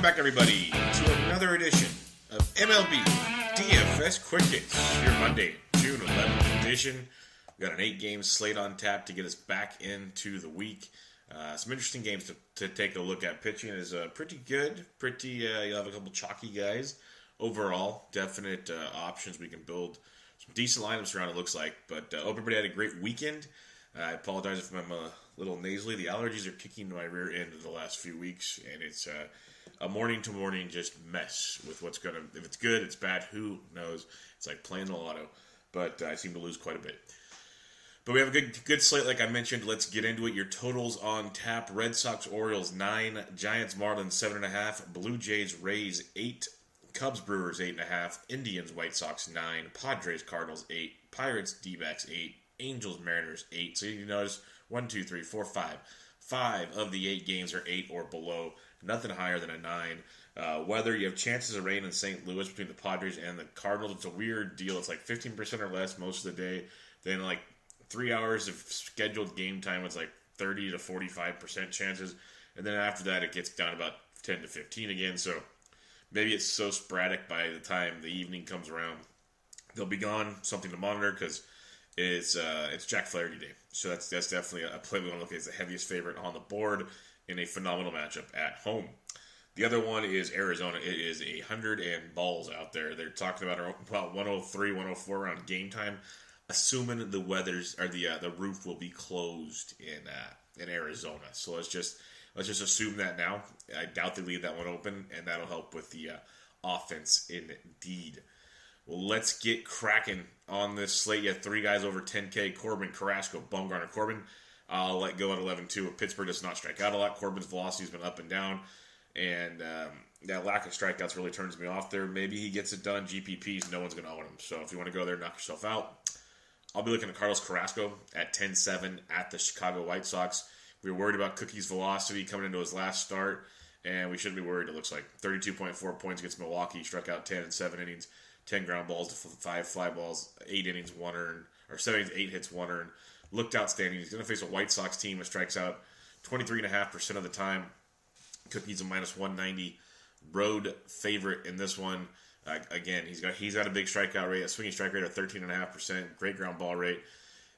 Welcome back, everybody, to another edition of MLB DFS Quick Hits, your Monday, June 11th edition. We've got an 8-game slate on tap to get us back into the week. Some interesting games to take a look at. Pitching is pretty good. You'll have a couple chalky guys. Overall, definite options. We can build some decent lineups around, it looks like. But hope everybody had a great weekend. I apologize if I'm a little nasally. The allergies are kicking my rear end the last few weeks, and it's a morning-to-morning just mess with what's going to... If it's good, it's bad, who knows? It's like playing the lotto, but I seem to lose quite a bit. But we have a good slate, like I mentioned. Let's get into it. Your totals on tap: Red Sox, Orioles, 9. Giants, Marlins, 7.5. Blue Jays, Rays, 8. Cubs, Brewers, 8.5. Indians, White Sox, 9. Padres, Cardinals, 8. Pirates, D-backs, 8. Angels, Mariners, 8. So you notice 1, 2, 3, 4, 5. 5 of the 8 games are 8 or below. Nothing higher than a 9. Weather, you have chances of rain in St. Louis between the Padres and the Cardinals. It's a weird deal. It's like 15% or less most of the day. Then like 3 hours of scheduled game time, it's like 30 to 45% chances. And then after that, it gets down about 10 to 15 again. So maybe it's so sporadic by the time the evening comes around. They'll be gone. Something to monitor because it's Jack Flaherty Day. So that's definitely a play we want to look at as the heaviest favorite on the board in a phenomenal matchup at home. The other one is Arizona. It is 100 and balls out there. They're talking about 103, 104 around game time, assuming the weather's or the roof will be closed in Arizona. So let's just assume that now. I doubt they leave that one open, and that'll help with the offense indeed. Well, let's get cracking on this slate. You have 3 guys over 10K: Corbin, Carrasco, Bumgarner. Corbin, I'll let go at 11-2. Pittsburgh does not strike out a lot. Corbin's velocity has been up and down, and that lack of strikeouts really turns me off there. Maybe he gets it done. GPPs, no one's going to own him. So if you want to go there, knock yourself out. I'll be looking at Carlos Carrasco at 10-7 at the Chicago White Sox. We were worried about Cookie's velocity coming into his last start, and we shouldn't be worried, it looks like. 32.4 points against Milwaukee, struck out 10 in 7 innings, 10 ground balls to 5 fly balls, 8 innings, 1 earned, or 7 innings, 8 hits, 1 earned. Looked outstanding. He's going to face a White Sox team that strikes out 23.5% of the time. Cookie's a minus 190 road favorite in this one. Again, he's got a big strikeout rate, a swinging strike rate of 13.5%, great ground ball rate.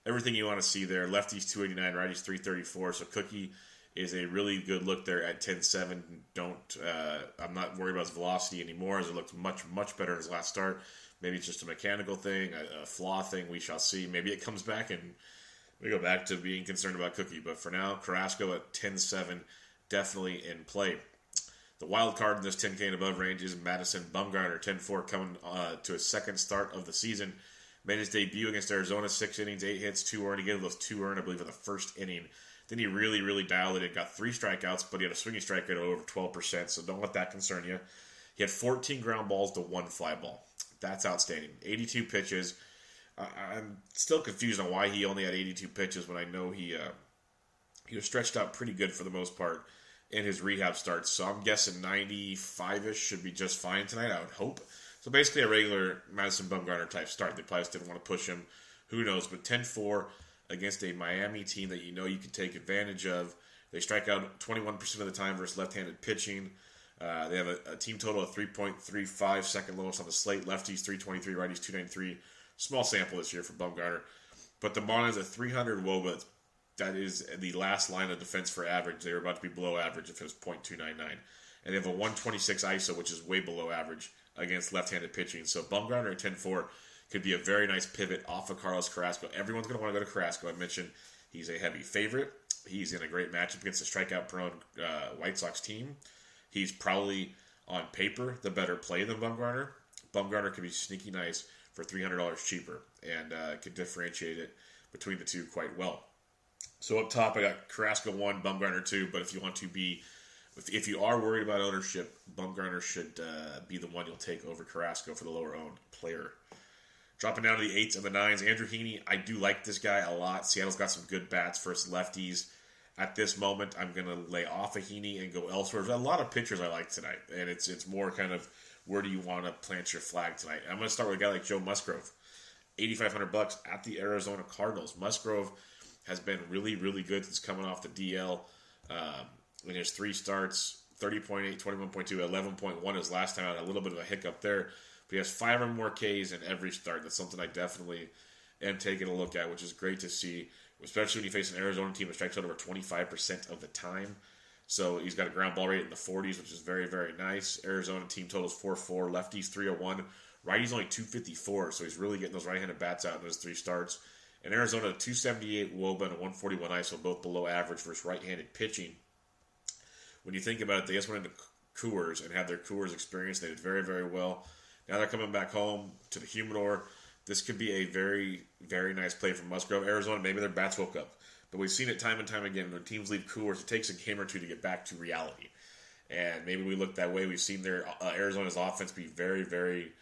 Everything you want to see there. Lefties 289, righties 334. So Cookie is a really good look there at 10-7. I'm not worried about his velocity anymore, as it looked much better in his last start. Maybe it's just a mechanical thing, a flaw thing. We shall see. Maybe it comes back and we go back to being concerned about Cookie. But for now, Carrasco at 10-7, definitely in play. The wild card in this 10K and above range is Madison Bumgarner, 10-4, coming to his second start of the season. Made his debut against Arizona, 6 innings, 8 hits, 2 earned. He gave those 2 earned, I believe, in the first inning. Then he really dialed it in. Got 3 strikeouts, but he had a swinging strike rate of over 12%, so don't let that concern you. He had 14 ground balls to 1 fly ball. That's outstanding. 82 pitches. I'm still confused on why he only had 82 pitches when I know he was stretched out pretty good for the most part in his rehab starts. So I'm guessing 95-ish should be just fine tonight, I would hope. So basically a regular Madison Bumgarner type start. They probably just didn't want to push him. Who knows? But 10-4 against a Miami team that you know you can take advantage of. They strike out 21% of the time versus left-handed pitching. They have a team total of 3.35, second lowest on the slate. Lefties 323, righties 293. Small sample this year for Bumgarner. But the Marlins at 300 WOBA. That is the last line of defense for average. They were about to be below average if it was .299. And they have a 126 ISO, which is way below average against left-handed pitching. So Bumgarner at 10-4 could be a very nice pivot off of Carlos Carrasco. Everyone's going to want to go to Carrasco. I mentioned he's a heavy favorite. He's in a great matchup against a strikeout-prone White Sox team. He's probably, on paper, the better play than Bumgarner. Bumgarner could be sneaky nice for $300 cheaper and could differentiate it between the two quite well. So up top, I got Carrasco 1, Bumgarner 2. But if you are worried about ownership, Bumgarner should be the one you'll take over Carrasco for the lower owned player. Dropping down to the 8s and the 9s, Andrew Heaney. I do like this guy a lot. Seattle's got some good bats versus lefties. At this moment, I'm going to lay off of Heaney and go elsewhere. There's a lot of pitchers I like tonight, and it's more kind of where do you want to plant your flag tonight. I'm going to start with a guy like Joe Musgrove, $8,500 at the Arizona Cardinals. Musgrove has been really good since coming off the DL. In his 3 starts, 30.8, 21.2, 11.1 his last time out. A little bit of a hiccup there. But he has 5 or more Ks in every start. That's something I definitely am taking a look at, which is great to see, especially when you face an Arizona team that strikes out over 25% of the time. So he's got a ground ball rate in the 40s, which is very, very nice. Arizona team totals 4.4, lefties 301, righties only 254, so he's really getting those right-handed bats out in those 3 starts. And Arizona, 278 WOBA and a 141 ISO, both below average versus right-handed pitching. When you think about it, they just went into Coors and had their Coors experience. They did very, very well. Now they're coming back home to the Humidor. This could be a very, very nice play from Musgrove. Arizona, maybe their bats woke up. But we've seen it time and time again. When teams leave Coors, it takes a game or two to get back to reality. And maybe we look that way. We've seen their Arizona's offense be very, very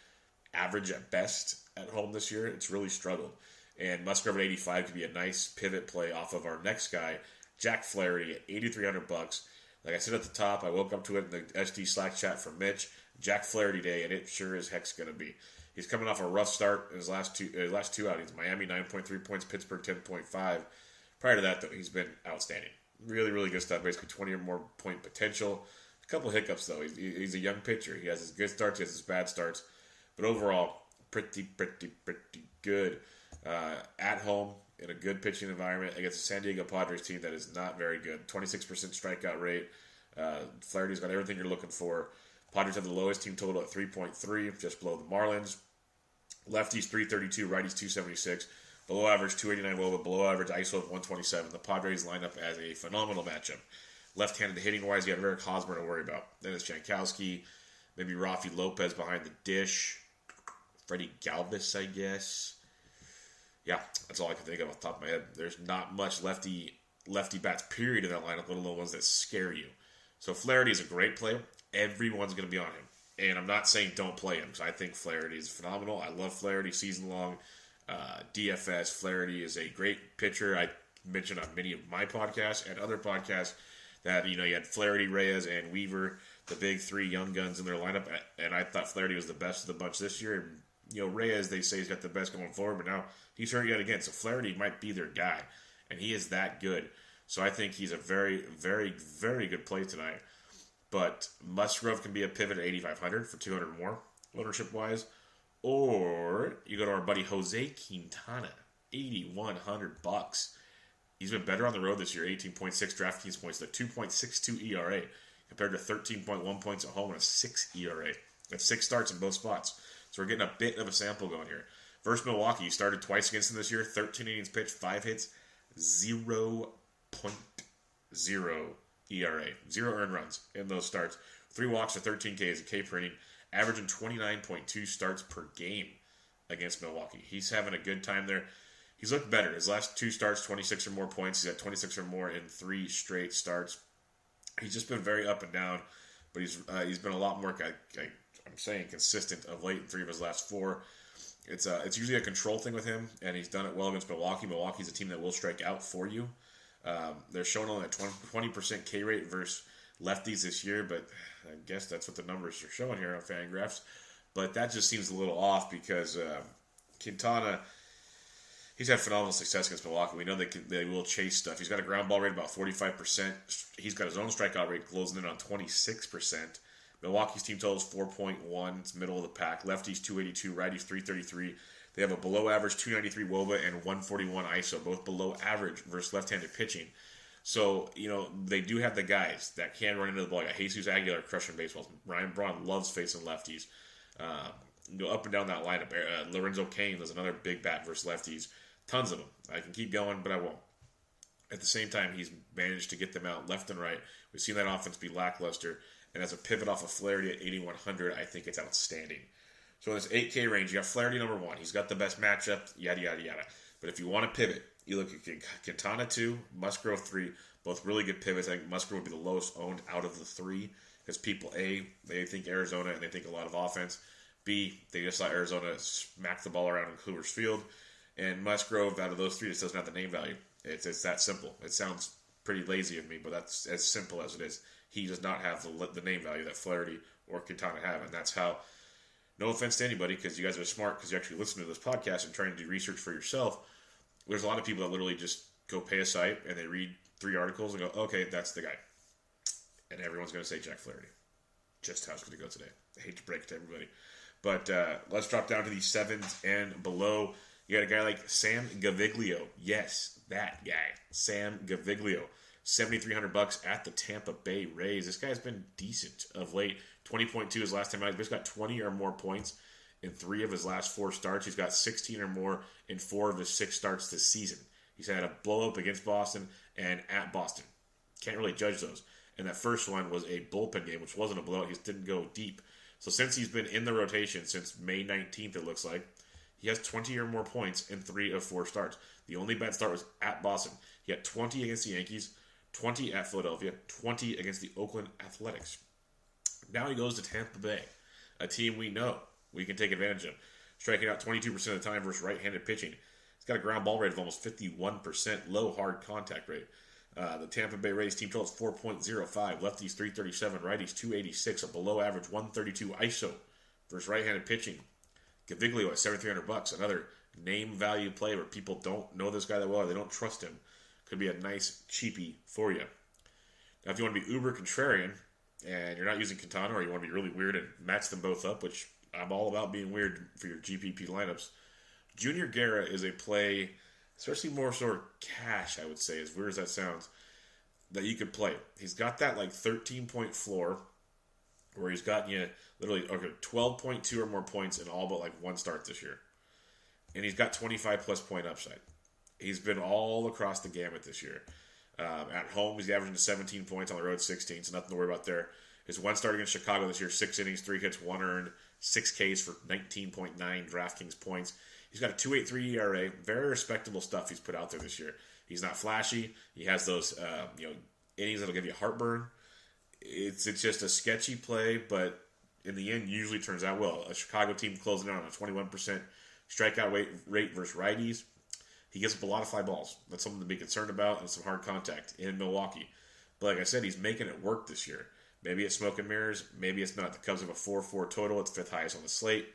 average at best at home this year. It's really struggled. And Musgrove at 85 could be a nice pivot play off of our next guy, Jack Flaherty, at $8,300. Like I said at the top, I woke up to it in the SD Slack chat from Mitch. Jack Flaherty day, and it sure as heck's going to be. He's coming off a rough start in his last two outings. Miami, 9.3 points. Pittsburgh, 10.5. Prior to that, though, he's been outstanding. Really, really good stuff. Basically 20 or more point potential. A couple of hiccups, though. He's a young pitcher. He has his good starts. He has his bad starts. But overall, pretty good. At home, in a good pitching environment against a San Diego Padres team that is not very good. 26% strikeout rate. Flaherty's got everything you're looking for. Padres have the lowest team total at 3.3, just below the Marlins. Lefties 332, righties 276. Below average 289 WOBA, below average ISO of 127. The Padres line up as a phenomenal matchup. Left-handed hitting-wise, you have Eric Hosmer to worry about. Then it's Jankowski, maybe Rafi Lopez behind the dish. Freddie Galvis, I guess. Yeah, that's all I can think of off the top of my head. There's not much lefty bats, period, in that lineup, let alone ones that scare you. So Flaherty is a great player. Everyone's going to be on him. And I'm not saying don't play him, because I think Flaherty is phenomenal. I love Flaherty season-long. DFS, Flaherty is a great pitcher. I mentioned on many of my podcasts and other podcasts that, you had Flaherty, Reyes, and Weaver, the big 3 young guns in their lineup. And I thought Flaherty was the best of the bunch this year. And, Reyes, they say he's got the best going forward, but now he's hurt yet again. So Flaherty might be their guy, and he is that good. So I think he's a very, very, very good play tonight. But Musgrove can be a pivot at 8,500 for 200 more, ownership-wise. Or you go to our buddy Jose Quintana, $8,100. He's been better on the road this year, 18.6 DraftKings points, the 2.62 ERA, compared to 13.1 points at home and a 6 ERA. That's 6 starts in both spots. So we're getting a bit of a sample going here. Versus Milwaukee, he started twice against them this year, 13 innings pitched, 5 hits, 0.0 ERA, 0 earned runs in those starts. 3 walks to 13 Ks, a K per inning, averaging 29.2 starts per game against Milwaukee. He's having a good time there. He's looked better. His last 2 starts, 26 or more points. He's at 26 or more in 3 straight starts. He's just been very up and down, but he's been a lot more, I'm saying, consistent of late in 3 of his last 4. It's usually a control thing with him, and he's done it well against Milwaukee. Milwaukee's a team that will strike out for you. They're showing only a 20% K rate versus lefties this year, but I guess that's what the numbers are showing here on Fangraphs. But that just seems a little off because Quintana, he's had phenomenal success against Milwaukee. We know they will chase stuff. He's got a ground ball rate about 45%. He's got his own strikeout rate closing in on 26%. Milwaukee's team total is 4.1. It's middle of the pack. Lefties 282, righties 333. They have a below average 293 WOBA and 141 ISO, both below average versus left-handed pitching. So, they do have the guys that can run into the ball. You got Jesus Aguilar crushing baseballs. Ryan Braun loves facing lefties. Go up and down that lineup. Lorenzo Cain is another big bat versus lefties. Tons of them. I can keep going, but I won't. At the same time, he's managed to get them out left and right. We've seen that offense be lackluster. And as a pivot off of Flaherty at 8,100, I think it's outstanding. So in this 8K range, you got Flaherty number 1. He's got the best matchup, yada, yada, yada. But if you want to pivot, you look at Quintana 2, Musgrove 3, both really good pivots. I think Musgrove would be the lowest owned out of the 3 because people, A, they think Arizona and they think a lot of offense. B, they just saw Arizona smack the ball around in Coors Field. And Musgrove, out of those 3, just doesn't have the name value. It's that simple. It sounds pretty lazy of me, but that's as simple as it is. He does not have the name value that Flaherty or Quintana have, and that's how. No offense to anybody, because you guys are smart, because you actually listen to this podcast and trying to do research for yourself. There's a lot of people that literally just go pay a site and they read 3 articles and go, okay, that's the guy. And everyone's going to say Jack Flaherty. Just how it's going to go today. I hate to break it to everybody. But let's drop down to the 7s and below. You got a guy like Sam Gaviglio. Yes, that guy. Sam Gaviglio. $7,300 at the Tampa Bay Rays. This guy's been decent of late. 20.2 his last time out. He's got 20 or more points in 3 of his last 4 starts. He's got 16 or more in 4 of his 6 starts this season. He's had a blow-up against Boston and at Boston. Can't really judge those. And that first one was a bullpen game, which wasn't a blowout. He just didn't go deep. So since he's been in the rotation since May 19th, it looks like, he has 20 or more points in 3 of 4 starts. The only bad start was at Boston. He had 20 against the Yankees, 20 at Philadelphia, 20 against the Oakland Athletics. Now he goes to Tampa Bay, a team we know we can take advantage of. Striking out 22% of the time versus right-handed pitching. He's got a ground ball rate of almost 51%, low hard contact rate. The Tampa Bay Rays team total is 4.05. Lefties 337, righties 286, a below average 132 ISO versus right-handed pitching. Gaviglio at $7,300, another name value play where people don't know this guy that well or they don't trust him. Could be a nice cheapie for you. Now, if you want to be uber contrarian and you're not using Quintana, or you want to be really weird and match them both up, which I'm all about being weird for your GPP lineups, Junior Guerra is a play, especially more sort of cash, I would say, as weird as that sounds, that you could play. He's got that like 13-point floor where he's gotten you literally 12.2 or more points in all but like 1 start this year. And he's got 25-plus point upside. He's been all across the gamut this year. At home, he's averaging 17 points, on the road 16, so nothing to worry about there. His 1 start against Chicago this year, 6 innings, 3 hits, 1 earned, 6 Ks for 19.9 DraftKings points. He's got a 2.83 ERA, very respectable stuff he's put out there this year. He's not flashy. He has those innings that'll give you heartburn. It's just a sketchy play, but in the end, usually turns out well. A Chicago team closing in on a 21% strikeout rate versus righties. He gives up a lot of fly balls. That's something to be concerned about, and some hard contact in Milwaukee. But like I said, he's making it work this year. Maybe it's smoke and mirrors. Maybe it's not. The Cubs have a 4-4 total. It's 5th highest on the slate.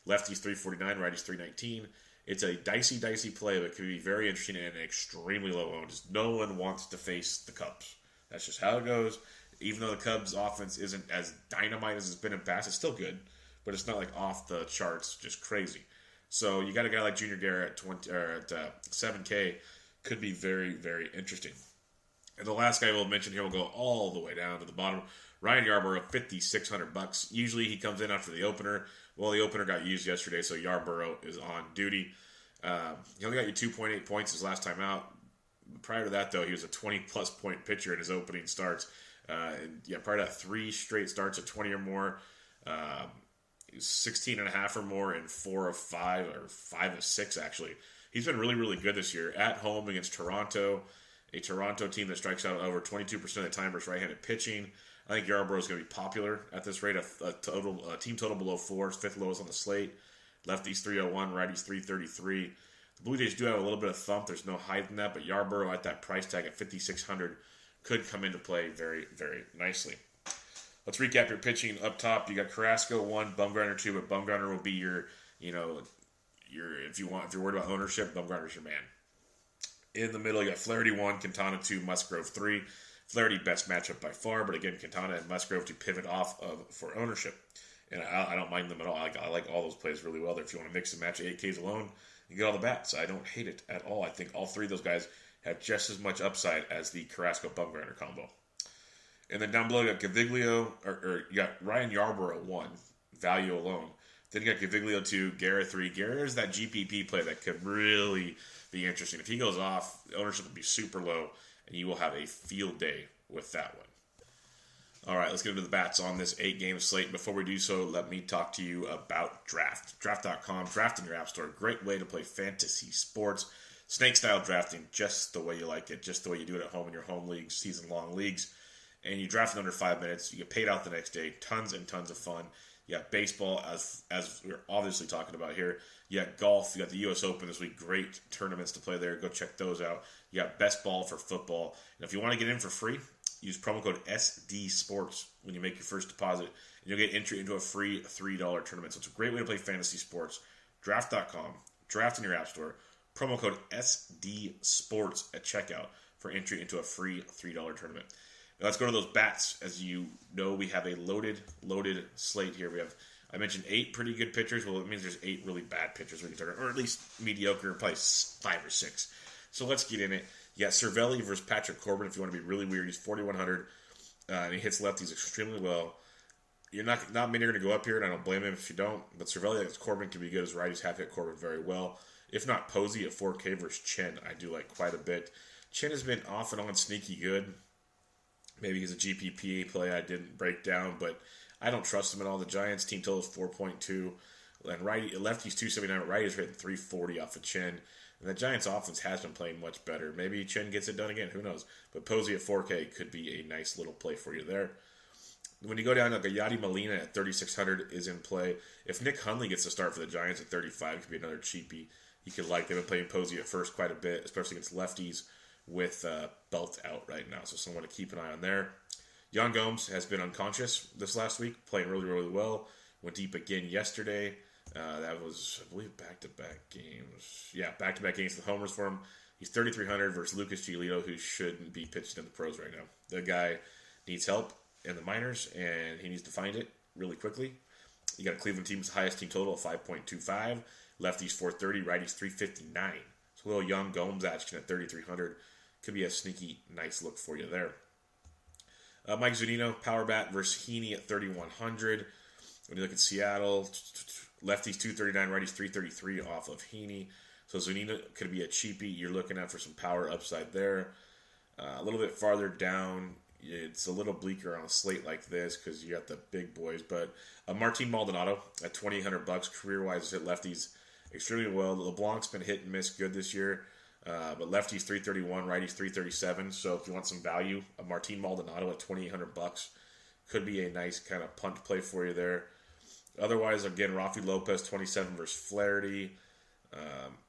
Lefties 349, righties 319. It's a dicey play, but could be very interesting and extremely low owned. No one wants to face the Cubs. That's just how it goes. Even though the Cubs' offense isn't as dynamite as it's been in past, it's still good, but it's not like off the charts, just crazy. So you got a guy like Junior Guerra at 7K, could be very, very interesting. And the last guy we'll mention here will go all the way down to the bottom. Ryan Yarbrough, $5,600. Usually he comes in after the opener. Well, the opener got used yesterday, so Yarbrough is on duty. He only got you 2.8 points his last time out. Prior to that, though, he was a 20-plus point pitcher in his opening starts. Prior to that, 3 straight starts of 20 or more. He was 16.5 or more in 4 of 5, or 5 of 6, actually. He's been really, really good this year. At home against Toronto, a Toronto team that strikes out over 22% of the time versus right-handed pitching. I think Yarbrough is going to be popular at this rate. A team total below 4, 5th lowest on the slate. Lefties 301, righties 333. The Blue Jays do have a little bit of thump. There's no height in that, but Yarbrough at that price tag at $5,600 could come into play very, very nicely. Let's recap your pitching up top. You got Carrasco 1, Bumgarner 2, but Bumgarner will be your if you're worried about ownership, Bumgarner's your man. In the middle, you got Flaherty 1, Quintana 2, Musgrove 3. Flaherty best matchup by far, but again, Quintana and Musgrove to pivot off of for ownership. And I don't mind them at all. I like all those plays really well. If you want to mix and match 8Ks alone, you get all the bats. I don't hate it at all. I think all 3 of those guys have just as much upside as the Carrasco-Bumgarner combo. And then down below, you got Gaviglio, or you got Ryan Yarbrough at 1, value alone. Then you got Gaviglio 2, Guerra 3. Guerra is that GPP play that could really be interesting. If he goes off, the ownership will be super low, and you will have a field day with that one. All right, let's get into the bats on this 8-game slate. Before we do so, let me talk to you about Draft. Draft.com, draft in your app store. Great way to play fantasy sports. Snake-style drafting, just the way you like it, just the way you do it at home in your home leagues, season-long leagues. And you draft in under 5 minutes. You get paid out the next day. Tons and tons of fun. You got baseball, as we're obviously talking about here. You got golf. You got the U.S. Open this week. Great tournaments to play there. Go check those out. You got best ball for football. And if you want to get in for free, use promo code SDSports when you make your first deposit. And you'll get entry into a free $3 tournament. So it's a great way to play fantasy sports. Draft.com. Draft in your app store. Promo code SDSports at checkout for entry into a free $3 tournament. Now let's go to those bats. As you know, we have a loaded slate here. I mentioned 8 pretty good pitchers. Well, it means there's 8 really bad pitchers we can turn, or at least mediocre, probably 5 or 6. So let's get in it. You got Cervelli versus Patrick Corbin. If you want to be really weird, he's 4,100, and he hits lefties extremely well. You're not many are going to go up here, and I don't blame him if you don't. But Cervelli against Corbin can be good as righties. Have hit Corbin very well. If not, Posey at 4K versus Chen, I do like quite a bit. Chen has been off and on sneaky good. Maybe he's a GPPA play I didn't break down, but I don't trust him at all. The Giants' team total is 4.2, and lefty's 279, but righty's hitting 340 off of Chen. And the Giants' offense has been playing much better. Maybe Chen gets it done again. Who knows? But Posey at 4K could be a nice little play for you there. When you go down, Yadi Molina at 3,600 is in play. If Nick Hundley gets to start for the Giants at 35, it could be another cheapie you could like. They've been playing Posey at first quite a bit, especially against lefties with Belt out right now. So someone to keep an eye on there. Yan Gomes has been unconscious this last week, playing really, really well. Went deep again yesterday. That was, I believe, back-to-back games. Yeah, back-to-back games with homers for him. He's 3,300 versus Lucas Giolito, who shouldn't be pitching in the pros right now. The guy needs help in the minors, and he needs to find it really quickly. You got a Cleveland team with the highest team total of 5.25. Lefties 430, righties 359. So a little young Gomes action at 3,300 could be a sneaky, nice look for you there. Mike Zunino, power bat versus Heaney at 3,100. When you look at Seattle, lefties 239, righties 333 off of Heaney. So Zunino could be a cheapie you're looking at for some power upside there. A little bit farther down, it's a little bleaker on a slate like this because you got the big boys. But Martin Maldonado at $2,800 career-wise has hit lefties extremely well. LeBlanc's been hit and miss good this year. But lefties 331, righties 337. So if you want some value, a Martin Maldonado at $2,800 could be a nice kind of punt play for you there. Otherwise, again, Rafi Lopez 27 versus Flaherty.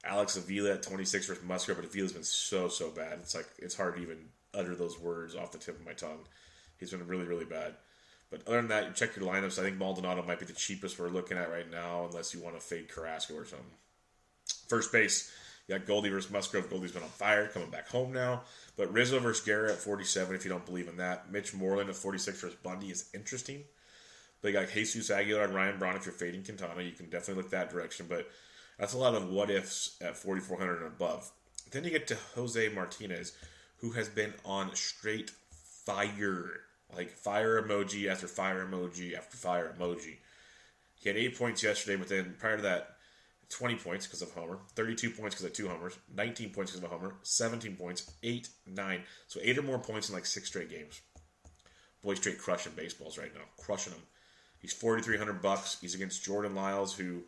Alex Avila at 26 versus Musgrove, but Avila's been so bad. It's hard to even utter those words off the tip of my tongue. He's been really, really bad. But other than that, you check your lineups. I think Maldonado might be the cheapest we're looking at right now, unless you want to fade Carrasco or something. First base, you got Goldie versus Musgrove. Goldie's been on fire, coming back home now. But Rizzo versus Guerra at 47, if you don't believe in that. Mitch Moreland at 46 versus Bundy is interesting. But you got Jesus Aguilar and Ryan Braun if you're fading Quintana. You can definitely look that direction. But that's a lot of what-ifs at 4,400 and above. Then you get to Jose Martinez, who has been on straight fire. Like fire emoji after fire emoji after fire emoji. He had 8 points yesterday, but then prior to that, 20 points because of homer, 32 points because of 2 homers, 19 points because of a homer, 17 points, 8, 9. So 8 or more points in like 6 straight games. Boy, straight crushing baseballs right now. Crushing them. He's $4,300. He's against Jordan Lyles, who,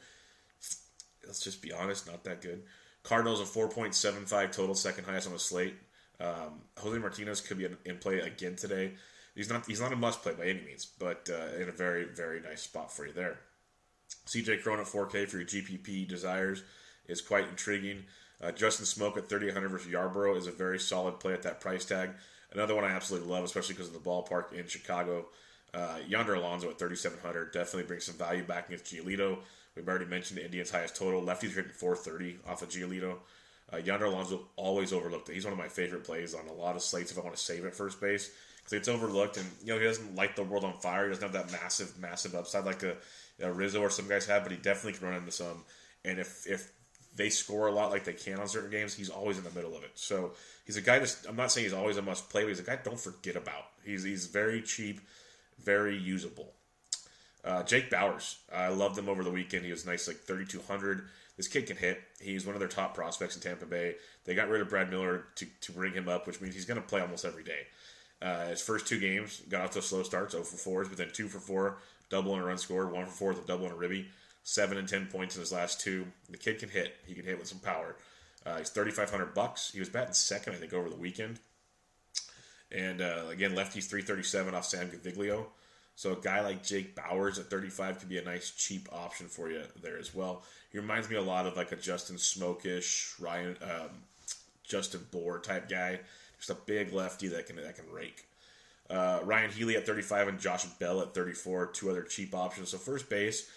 let's just be honest, not that good. Cardinals a 4.75 total, second highest on the slate. Jose Martinez could be in play again today. He's not a must play by any means, but in a very, very nice spot for you there. CJ Cron at 4K for your GPP desires is quite intriguing. Justin Smoke at 3,800 versus Yarborough is a very solid play at that price tag. Another one I absolutely love, especially because of the ballpark in Chicago. Yonder Alonso at 3,700 definitely brings some value back against Giolito. We've already mentioned the Indians' highest total. Lefties are hitting 430 off of Giolito. Yonder Alonso always overlooked. He's one of my favorite plays on a lot of slates if I want to save at first base. Because it's overlooked, and he doesn't light the world on fire. He doesn't have that massive upside like a Rizzo or some guys have, but he definitely can run into some. And if they score a lot like they can on certain games, he's always in the middle of it. So he's a guy I'm not saying he's always a must play, but he's a guy don't forget about. He's very cheap, very usable. Jake Bowers, I loved him over the weekend. He was nice, like 3,200. This kid can hit. He's one of their top prospects in Tampa Bay. They got rid of Brad Miller to bring him up, which means he's going to play almost every day. His first 2 games, got off to slow starts, 0 for 4s, but then 2 for 4, double and a run scored, 1 for 4 with a double and a ribby, 7 and 10 points in his last 2. The kid can hit. He can hit with some power. He's $3,500. He was batting second, I think, over the weekend. And again, lefties 337 off Sam Gaviglio. So a guy like Jake Bowers at 35 could be a nice cheap option for you there as well. He reminds me a lot of like a Justin Smokish, Justin Bohr type guy. Just a big lefty that can rake. Ryan Healy at 35 and Josh Bell at 34, 2 other cheap options. So first base,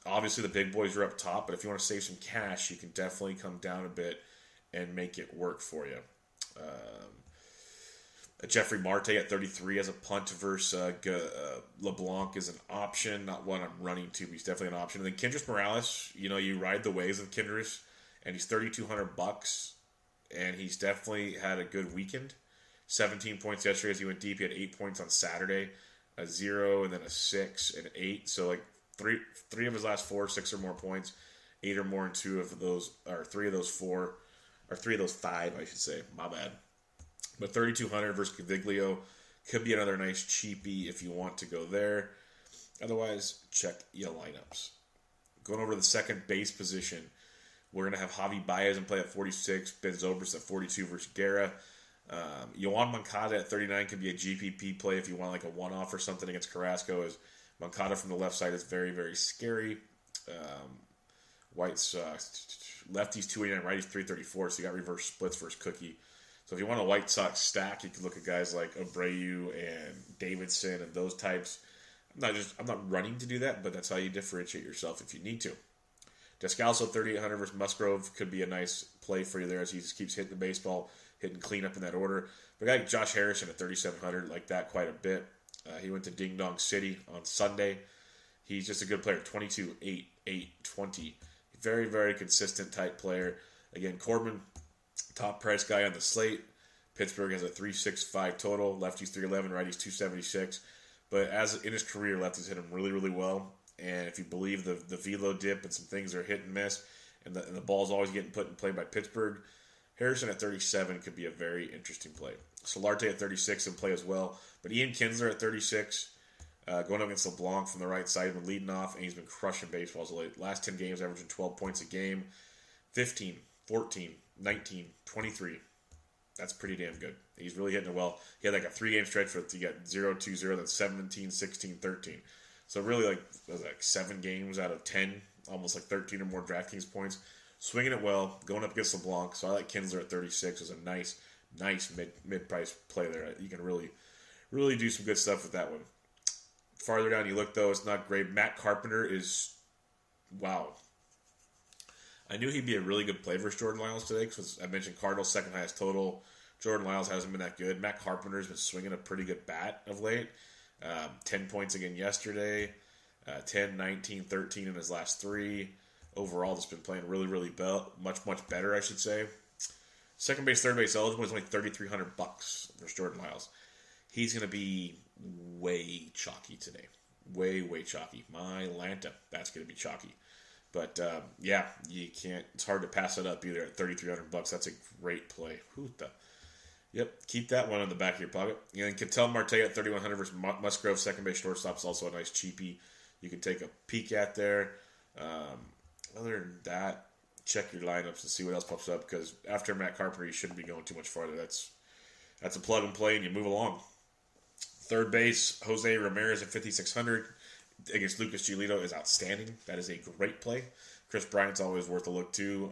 obviously the big boys are up top, but if you want to save some cash, you can definitely come down a bit and make it work for you. Jeffrey Marte at 33 as a punt versus LeBlanc is an option, not one I'm running to, but he's definitely an option. And then Kendrys Morales, you ride the waves of Kendrys, and he's $3,200, and he's definitely had a good weekend. 17 points yesterday as he went deep. He had 8 points on Saturday, a 0, and then a 6 and 8. So like three of his last 4, 6 or more points, 8 or more in 2 of those, or 3 of those 4, or 3 of those 5, I should say. My bad. But 3,200 versus Caviglio could be another nice cheapie if you want to go there. Otherwise, check your lineups. Going over to the second base position, we're going to have Javi Baez in play at 46, Ben Zobrist at 42 versus Guerra. Yoan Moncada at 39 could be a GPP play if you want like a one-off or something against Carrasco. As Moncada from the left side is very, very scary. White's lefty's 289, righty's 334, so you got reverse splits versus Cookie. So if you want a White Sox stack, you can look at guys like Abreu and Davidson and those types. I'm not running to do that, but that's how you differentiate yourself if you need to. Descalso 3,800 versus Musgrove could be a nice play for you there as he just keeps hitting the baseball, hitting clean up in that order. But a guy like Josh Harrison at 3,700, like that quite a bit. He went to Ding Dong City on Sunday. He's just a good player, 22, 8, 8, 20. Very, very consistent type player. Again, Corbin, top price guy on the slate. Pittsburgh has a 365 total. Lefty's 311, righty's 276. But as in his career, lefties hit him really, really well. And if you believe the velo dip and some things are hit and miss, and the ball's always getting put in play by Pittsburgh, Harrison at 37 could be a very interesting play. Solarte at 36 in play as well. But Ian Kinsler at 36, going up against LeBlanc from the right side, he's been leading off, and he's been crushing baseballs late. Last 10 games, averaging 12 points a game, 15, 14, 19, 23. That's pretty damn good. He's really hitting it well. He had like a 3-game stretch where he got 0, 2, 0, then 17, 16, 13. So really like 7 games out of 10, almost like 13 or more DraftKings points. Swinging it well, going up against LeBlanc. So I like Kinsler at 36 as a nice mid-price play there. You can really do some good stuff with that one. Farther down you look, though, it's not great. Matt Carpenter is, wow. I knew he'd be a really good play versus Jordan Lyles today because I mentioned Cardinals' second highest total. Jordan Lyles hasn't been that good. Matt Carpenter's been swinging a pretty good bat of late. 10 points again yesterday. 10, 19, 13 in his last 3. Overall, just been playing really, really much better, I should say. Second base, third base eligible is only $3,300 versus Jordan Lyles. He's going to be way chalky today. Way chalky. My Lanta, that's going to be chalky. But, yeah, you can't, it's hard to pass it up either at $3,300. That's a great play. Yep, keep that one in the back of your pocket. And then Ketel Marte at 3,100 versus Musgrove, second base shortstop, is also a nice cheapie you can take a peek at there. Other than that, check your lineups and see what else pops up, because after Matt Carpenter, you shouldn't be going too much farther. That's a plug and play, and you move along. Third base, Jose Ramirez at 5,600 against Lucas Giolito is outstanding. That is a great play. Chris Bryant's always worth a look, too.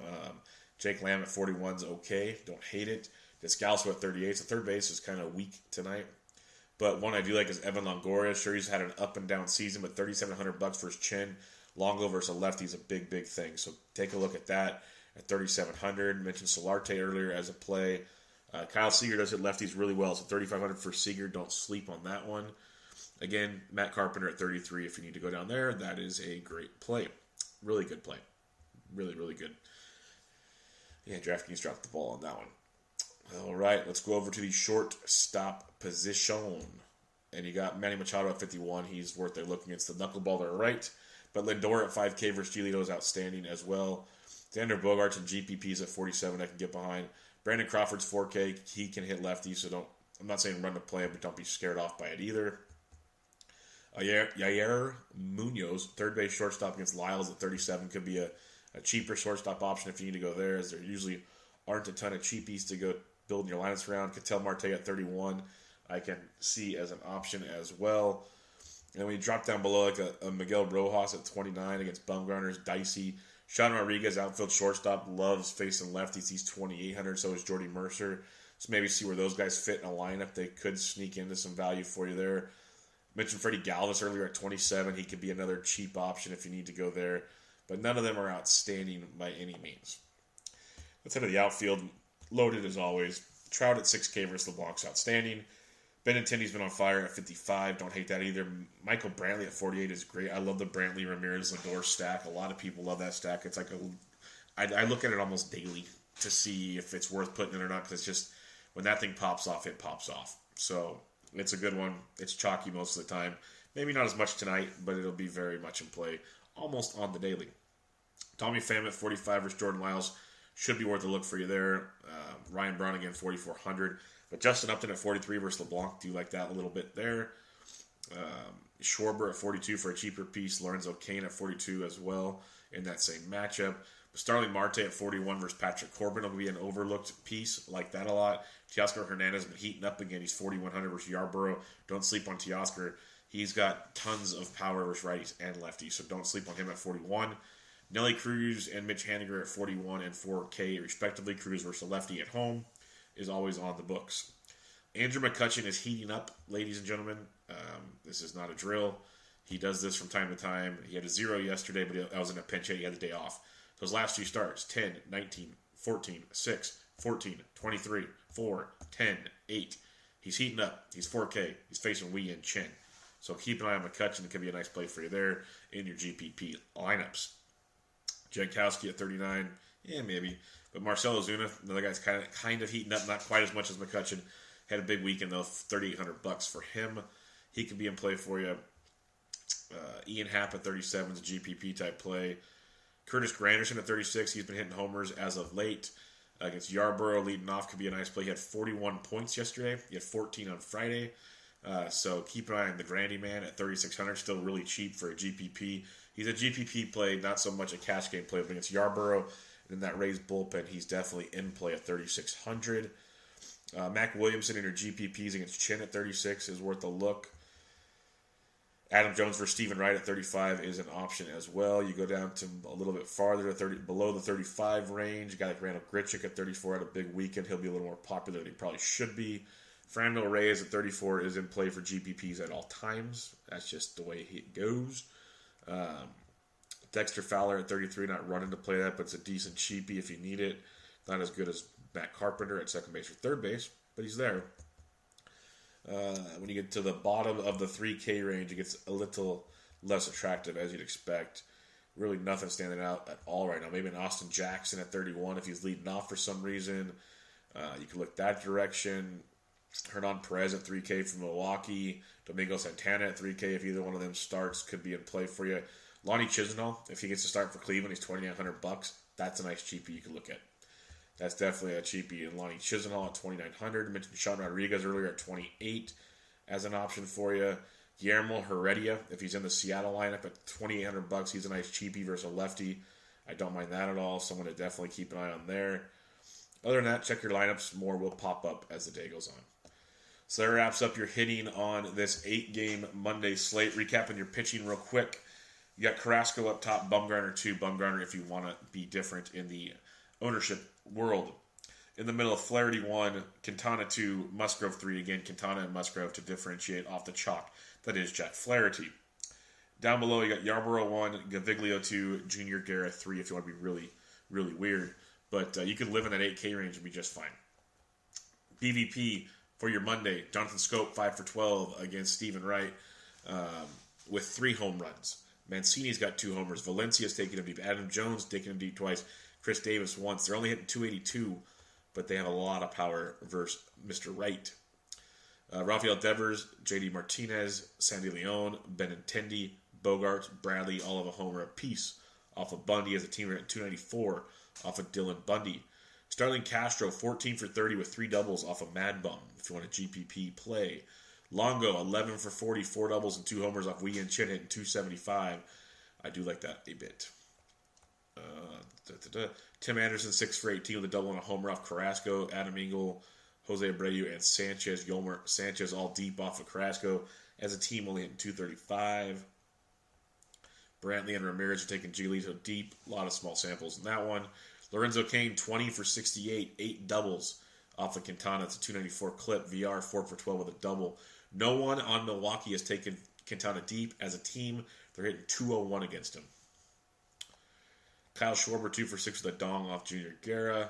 Jake Lamb at 41 is okay. Don't hate it. Descalso at 38. So third base is kind of weak tonight. But one I do like is Evan Longoria. Sure, he's had an up and down season, but $3,700 for his chin. Longo versus a lefty is a big thing. So take a look at that at $3,700. Mentioned Solarte earlier as a play. Kyle Seager does hit lefties really well. So $3,500 for Seager. Don't sleep on that one. Again, Matt Carpenter at 33. If you need to go down there, that is a great play. Really good play. Really good. Yeah, DraftKings dropped the ball on that one. All right, let's go over to the shortstop position. And you got Manny Machado at 51. He's worth a look against the knuckleballer right. But Lindor at 5K versus Giolito is outstanding as well. Xander Bogaerts and GPPs at 47 I can get behind. Brandon Crawford's 4K. He can hit lefties, so I'm not saying run the play, but don't be scared off by it either. Yair Munoz, third base shortstop against Lyles at 37, could be a cheaper shortstop option if you need to go there, as there usually aren't a ton of cheapies to go building your lineups around. Ketel Marte at 31, I can see as an option as well. And when you drop down below, like a Miguel Rojas at 29 against Bumgarner's dicey. Sean Rodriguez, outfield shortstop, loves facing lefties. He's 2,800, so is Jordy Mercer. So maybe see where those guys fit in a lineup. They could sneak into some value for you there. Mentioned Freddie Galvis earlier at 27. He could be another cheap option if you need to go there. But none of them are outstanding by any means. Let's head to the outfield. Loaded as always. Trout at 6K versus LeBlanc's outstanding. Benintendi's been on fire at 55. Don't hate that either. Michael Brantley at 48 is great. I love the Brantley Ramirez Lindor stack. A lot of people love that stack. It's like I look at it almost daily to see if it's worth putting in or not, because it's just when that thing pops off, it pops off. So it's a good one. It's chalky most of the time. Maybe not as much tonight, but it'll be very much in play almost on the daily. Tommy Pham at 45 versus Jordan Lyles should be worth a look for you there. Ryan Braun again, 4,400. But Justin Upton at 43 versus LeBlanc. Do you like that a little bit there? Schwarber at 42 for a cheaper piece. Lorenzo Cain at 42 as well in that same matchup. Starling Marte at 41 versus Patrick Corbin will be an overlooked piece. Like that a lot. Teoscar Hernandez has been heating up again. He's 4,100 versus Yarborough. Don't sleep on Teoscar. He's got tons of power versus righties and lefties, so don't sleep on him at 41. Nelly Cruz and Mitch Haniger at 41 and 4K respectively. Cruz versus a lefty at home is always on the books. Andrew McCutchen is heating up, ladies and gentlemen. This is not a drill. He does this from time to time. He had a 0 yesterday, but that was in a pinch hit. He had the day off. So his last 2 starts, 10, 19, 14, 6, 14, 23, 4, 10, 8. He's heating up. He's 4K. He's facing Wee and Chen. So keep an eye on McCutchen. It could be a nice play for you there in your GPP lineups. Jankowski at 39. Yeah, maybe. But Marcell Ozuna, another guy's kind of heating up, not quite as much as McCutchen. Had a big weekend though, $3,800 for him. He could be in play for you. Ian Happ at 37 is a GPP type play. Curtis Granderson at 36, he's been hitting homers as of late. Against Yarborough, leading off could be a nice play. He had 41 points yesterday. He had 14 on Friday. So keep an eye on the Grandy man at 3,600. Still really cheap for a GPP. He's a GPP play, not so much a cash game play. But against Yarborough and in that Rays bullpen, he's definitely in play at 3,600. Mac Williamson in your GPPs against Chin at 36 is worth a look. Adam Jones versus Stephen Wright at 35 is an option as well. You go down to a little bit farther, below the 35 range. A guy like Randall Grichuk at 34 had a big weekend. He'll be a little more popular than he probably should be. Fernando Reyes at 34 is in play for GPPs at all times. That's just the way it goes. Dexter Fowler at 33, not running to play that, but it's a decent cheapie if you need it. Not as good as Matt Carpenter at second base or third base, but he's there. When you get to the bottom of the 3K range, it gets a little less attractive as you'd expect. Really nothing standing out at all right now. Maybe an Austin Jackson at 31 if he's leading off for some reason. You can look that direction. Hernan Perez at 3K from Milwaukee. Domingo Santana at 3K if either one of them starts could be in play for you. Lonnie Chisenhall, if he gets to start for Cleveland, he's $2,900. That's a nice cheapie you can look at. That's definitely a cheapie. And Lonnie Chisenhall at $2,900. Mentioned Sean Rodriguez earlier at $28 as an option for you. Guillermo Heredia, if he's in the Seattle lineup at $2,800, he's a nice cheapie versus a lefty. I don't mind that at all. Someone to definitely keep an eye on there. Other than that, check your lineups. More will pop up as the day goes on. So that wraps up your hitting on this 8-game Monday slate. Recapping your pitching real quick. You got Carrasco up top, Bumgarner 2. Bumgarner if you want to be different in the ownership world. In the middle, Flaherty 1, Quintana 2, Musgrove 3. Again, Quintana and Musgrove to differentiate off the chalk. That is Jack Flaherty. Down below, you got Yarborough 1, Gaviglio 2, Junior Guerra 3 if you want to be really, really weird. But you can live in that 8K range and be just fine. BVP for your Monday, Jonathan Scope 5 for 12 against Stephen Wright with 3 home runs. Mancini's got 2 homers. Valencia's taking him deep. Adam Jones taking him deep twice. Chris Davis once. They're only hitting 282, but they have a lot of power versus Mr. Wright. Rafael Devers, J.D. Martinez, Sandy Leon, Benintendi, Bogarts, Bradley, all of a homer apiece. Off of Bundy as a team at 294 off of Dylan Bundy. Starling Castro, 14 for 30 with 3 doubles off of Mad Bum, if you want a GPP play. Longo, 11 for 40, 4 doubles and 2 homers off Wee and Chin, hitting 275. I do like that a bit. Tim Anderson, 6 for 18 with a double and a homer off Carrasco. Adam Engel, Jose Abreu, and Sanchez. Yolmer Sanchez all deep off of Carrasco. As a team, only hitting 235. Brantley and Ramirez are taking Giolito deep. A lot of small samples in that one. Lorenzo Cain, 20 for 68, 8 doubles off of Quintana. It's a 294 clip. VR, 4 for 12 with a double. No one on Milwaukee has taken Quintana deep. As a team, they're hitting 201 against him. Kyle Schwarber, 2 for 6 with a dong off Junior Guerra.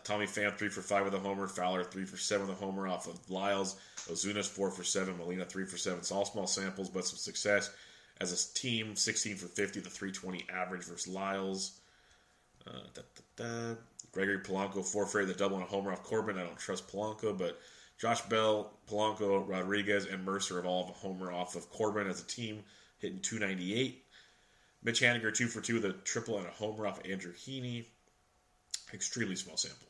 Tommy Pham 3 for 5 with a homer. Fowler 3 for 7 with a homer off of Lyles. Ozuna's 4 for 7. Molina 3 for 7. It's all small samples, but some success. As a team, 16 for 50, the 320 average versus Lyles. Gregory Polanco 4 for 8, the double and a homer off Corbin. I don't trust Polanco, but Josh Bell, Polanco, Rodriguez, and Mercer have all have a homer off of Corbin as a team, hitting 298. Mitch Haniger 2 for 2 with a triple and a homer off of Andrew Heaney. Extremely small sample.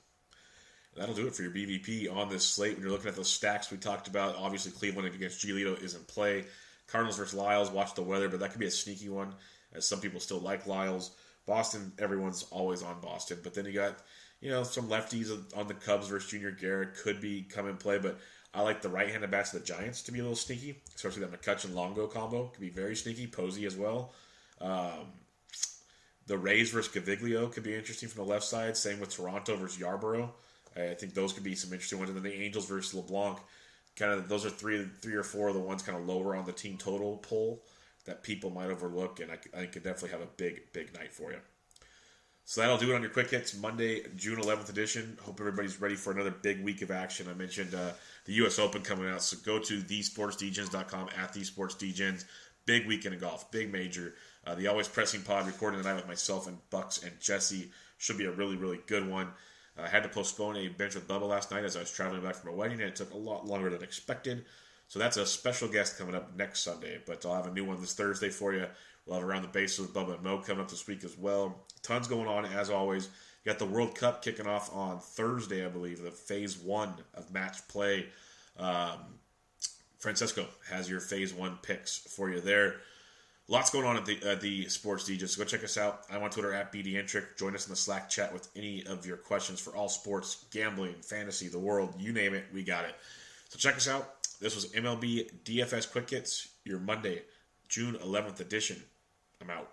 And that'll do it for your BVP on this slate. When you're looking at those stacks we talked about, obviously Cleveland against Giolito is in play. Cardinals versus Lyles, watch the weather, but that could be a sneaky one, as some people still like Lyles. Boston, everyone's always on Boston, but then you got, some lefties on the Cubs versus Junior Garrett could be come in play, but I like the right-handed bats of the Giants to be a little sneaky, especially that McCutchen-Longo combo could be very sneaky. Posey as well. The Rays versus Gaviglio could be interesting from the left side. Same with Toronto versus Yarborough. I think those could be some interesting ones. And then the Angels versus LeBlanc. Kind of those are three or four of the ones kind of lower on the team total poll that people might overlook, and I think could definitely have a big night for you. So that'll do it on your Quick Hits Monday, June 11th edition. Hope everybody's ready for another big week of action. I mentioned the U.S. Open coming out, so go to thesportsdgens.com, @thesportsdgens. Big weekend of golf, big major. The Always Pressing Pod recording tonight with myself and Bucks and Jesse should be a really good one. I had to postpone a bench with Bubba last night as I was traveling back from a wedding, and it took a lot longer than expected. So that's a special guest coming up next Sunday, but I'll have a new one this Thursday for you. We'll have Around the Bases with Bubba and Mo coming up this week as well. Tons going on, as always. You got the World Cup kicking off on Thursday, I believe, the Phase 1 of match play. Francesco has your Phase 1 picks for you there. Lots going on at the Sports DJ, so go check us out. I'm on Twitter @BDentric. Join us in the Slack chat with any of your questions for all sports, gambling, fantasy, the world, you name it, we got it. So check us out. This was MLB DFS Quick Hits, your Monday, June 11th edition. I'm out.